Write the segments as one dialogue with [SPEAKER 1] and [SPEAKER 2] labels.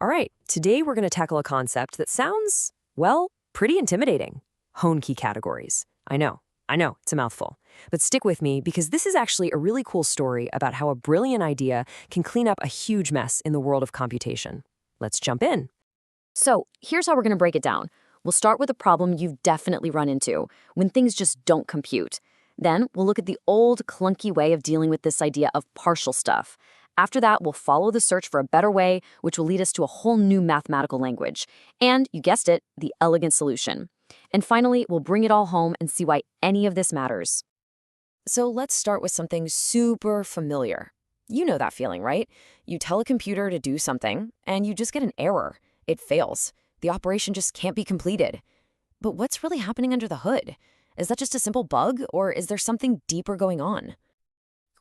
[SPEAKER 1] All right, today we're going to tackle a concept that sounds, well, pretty intimidating. Hoehnke categories. I know, it's a mouthful. But stick with me because this is actually a really cool story about how a brilliant idea can clean up a huge mess in the world of computation. Let's jump in.
[SPEAKER 2] So here's how we're going to break it down. We'll start with a problem you've definitely run into, when things just don't compute. Then we'll look at the old, clunky way of dealing with this idea of partial stuff. After that, we'll follow the search for a better way, which will lead us to a whole new mathematical language. And, you guessed it, the elegant solution. And finally, we'll bring it all home and see why any of this matters.
[SPEAKER 1] So let's start with something super familiar. You know that feeling, right? You tell a computer to do something, and you just get an error. It fails. The operation just can't be completed. But what's really happening under the hood? Is that just a simple bug, or is there something deeper going on?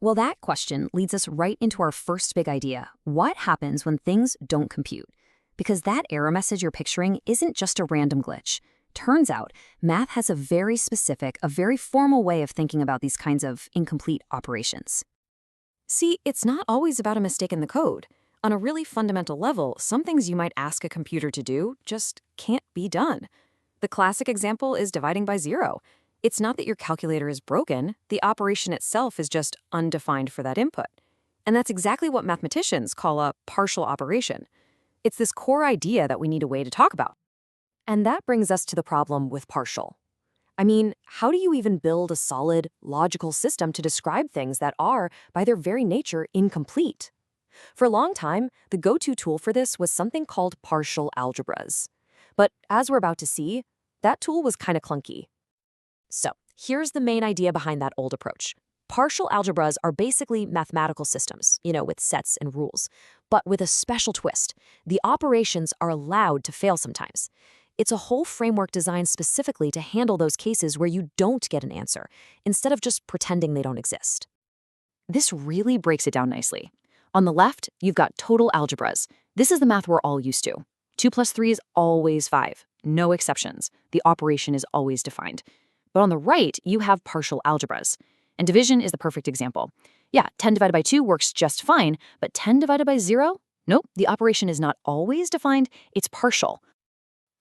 [SPEAKER 2] Well, that question leads us right into our first big idea. What happens when things don't compute? Because that error message you're picturing isn't just a random glitch. Turns out, math has a very specific, a very formal way of thinking about these kinds of incomplete operations.
[SPEAKER 1] See, it's not always about a mistake in the code. On a really fundamental level, some things you might ask a computer to do just can't be done. The classic example is dividing by zero. It's not that your calculator is broken, the operation itself is just undefined for that input. And that's exactly what mathematicians call a partial operation. It's this core idea that we need a way to talk about. And that brings us to the problem with partial. I mean, how do you even build a solid, logical system to describe things that are, by their very nature, incomplete? For a long time, the go-to tool for this was something called partial algebras. But as we're about to see, that tool was kind of clunky. So, here's the main idea behind that old approach. Partial algebras are basically mathematical systems, with sets and rules. But with a special twist, the operations are allowed to fail sometimes. It's a whole framework designed specifically to handle those cases where you don't get an answer, instead of just pretending they don't exist.
[SPEAKER 2] This really breaks it down nicely. On the left, you've got total algebras. This is the math we're all used to. 2 plus 3 is always 5. No exceptions. The operation is always defined. But on the right, you have partial algebras. And division is the perfect example. Yeah, 10 divided by 2 works just fine, but 10 divided by 0? Nope, the operation is not always defined, it's partial.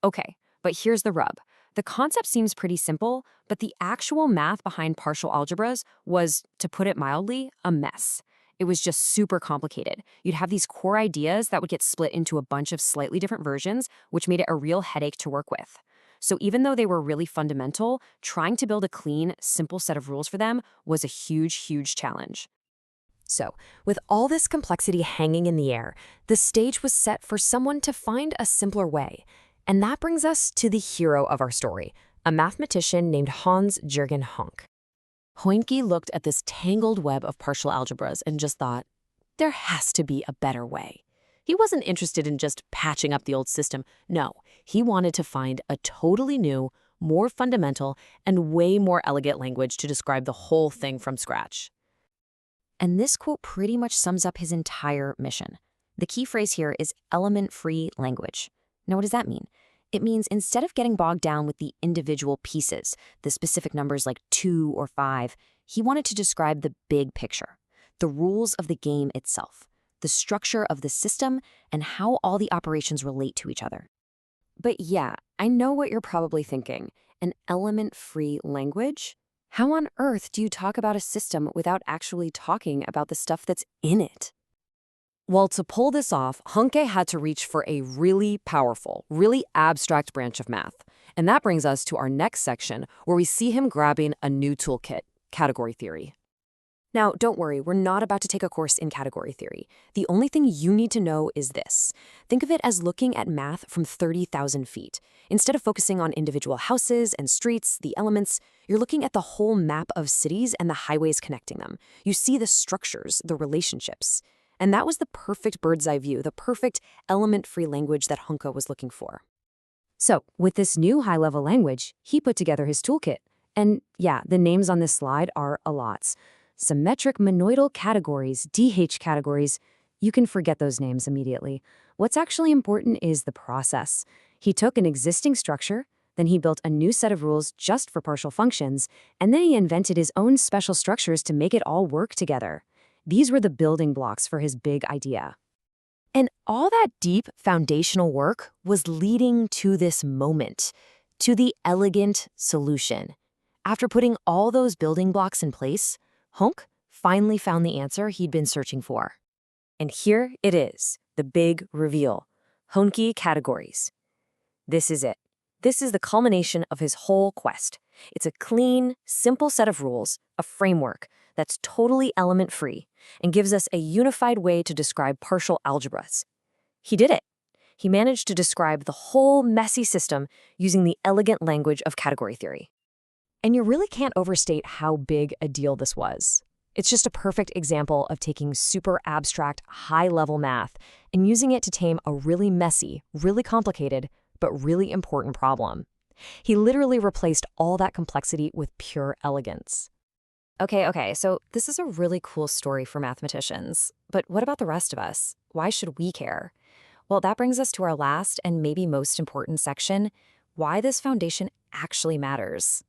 [SPEAKER 1] Okay, but here's the rub. The concept seems pretty simple, but the actual math behind partial algebras was, to put it mildly, a mess. It was just super complicated. You'd have these core ideas that would get split into a bunch of slightly different versions, which made it a real headache to work with. So even though they were really fundamental, trying to build a clean, simple set of rules for them was a huge challenge. So, with all this complexity hanging in the air, the stage was set for someone to find a simpler way. And that brings us to the hero of our story, a mathematician named Hans Jürgen Hoehnke. Hoehnke looked at this tangled web of partial algebras and just thought, there has to be a better way. He wasn't interested in just patching up the old system. No, he wanted to find a totally new, more fundamental, and way more elegant language to describe the whole thing from scratch. And this quote pretty much sums up his entire mission. The key phrase here is element-free language. Now, what does that mean? It means instead of getting bogged down with the individual pieces, the specific numbers like 2 or 5, he wanted to describe the big picture, the rules of the game itself, the structure of the system, and how all the operations relate to each other. But yeah, I know what you're probably thinking. An element-free language? How on earth do you talk about a system without actually talking about the stuff that's in it? Well, to pull this off, Hoehnke had to reach for a really powerful, really abstract branch of math. And that brings us to our next section, where we see him grabbing a new toolkit, category theory. Now, don't worry, we're not about to take a course in category theory. The only thing you need to know is this. Think of it as looking at math from 30,000 feet. Instead of focusing on individual houses and streets, the elements, you're looking at the whole map of cities and the highways connecting them. You see the structures, the relationships. And that was the perfect bird's eye view, the perfect element-free language that Hoehnke was looking for. So, with this new high-level language, he put together his toolkit. And yeah, the names on this slide are a lot. Symmetric monoidal categories, DH categories. You can forget those names immediately. What's actually important is the process. He took an existing structure, then he built a new set of rules just for partial functions, and then he invented his own special structures to make it all work together. These were the building blocks for his big idea. And all that deep foundational work was leading to this moment, to the elegant solution. After putting all those building blocks in place, Hoehnke finally found the answer he'd been searching for. And here it is, the big reveal. Hoehnke categories. This is it. This is the culmination of his whole quest. It's a clean, simple set of rules, a framework that's totally element-free and gives us a unified way to describe partial algebras. He did it. He managed to describe the whole messy system using the elegant language of category theory. And you really can't overstate how big a deal this was. It's just a perfect example of taking super abstract, high-level math and using it to tame a really messy, really complicated, but really important problem. He literally replaced all that complexity with pure elegance. Okay, so this is a really cool story for mathematicians. But what about the rest of us? Why should we care? Well, that brings us to our last and maybe most important section, why this foundation actually matters.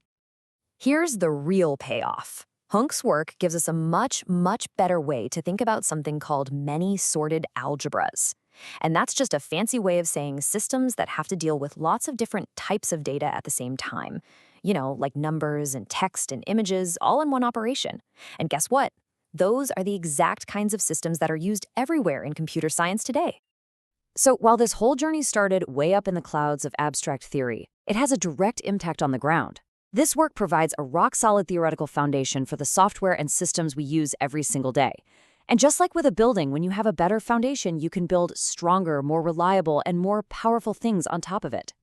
[SPEAKER 1] Here's the real payoff. Hoehnke's work gives us a much better way to think about something called many-sorted algebras. And that's just a fancy way of saying systems that have to deal with lots of different types of data at the same time. You know, like numbers and text and images all in one operation. And guess what? Those are the exact kinds of systems that are used everywhere in computer science today. So while this whole journey started way up in the clouds of abstract theory, it has a direct impact on the ground. This work provides a rock-solid theoretical foundation for the software and systems we use every single day. And just like with a building, when you have a better foundation, you can build stronger, more reliable, and more powerful things on top of it.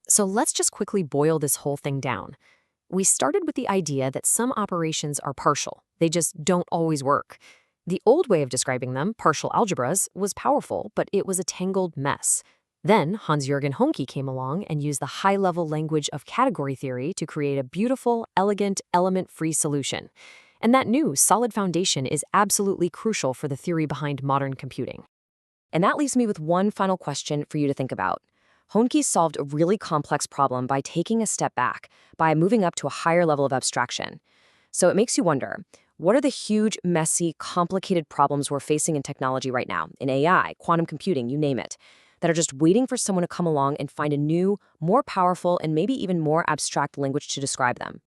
[SPEAKER 1] So let's just quickly boil this whole thing down. We started with the idea that some operations are partial. They just don't always work. The old way of describing them, partial algebras, was powerful, but it was a tangled mess. Then Hans Jürgen Hoehnke came along and used the high-level language of category theory to create a beautiful, elegant, element-free solution. And that new, solid foundation is absolutely crucial for the theory behind modern computing. And that leaves me with one final question for you to think about. Hoehnke solved a really complex problem by taking a step back, by moving up to a higher level of abstraction. So it makes you wonder, what are the huge, messy, complicated problems we're facing in technology right now, in AI, quantum computing, you name it, that are just waiting for someone to come along and find a new, more powerful, and maybe even more abstract language to describe them?